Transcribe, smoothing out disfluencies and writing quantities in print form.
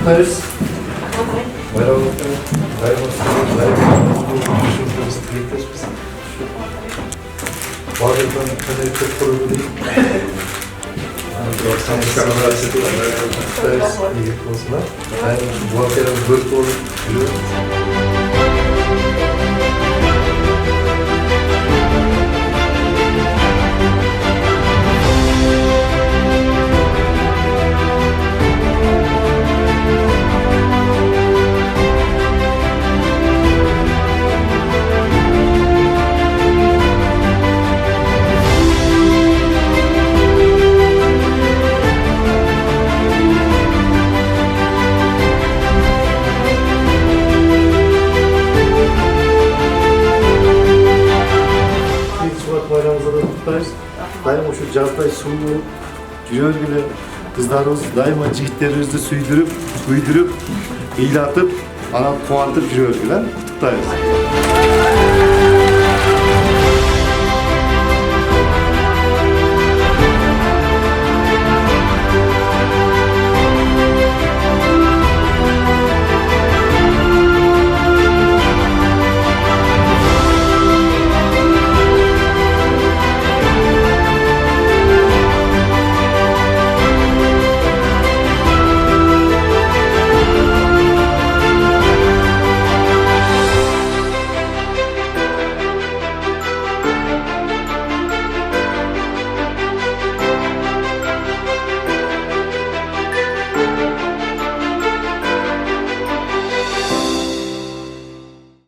құттықтаймыз. Майрамдыктың тілектеспіз. Барлықтан қанайып көріп өтейік. Құттықтаймыз. Егер болсына. Бұлақеріміз бөліп болып жүреді. Дайым ошо жаздай сулуу жүрөгүлө кыздарыбыз дайыма жигиттерибизди сүйдүрүп, ыйлатып, анан кубантып жүрөгүлө. Куттуктайбыз.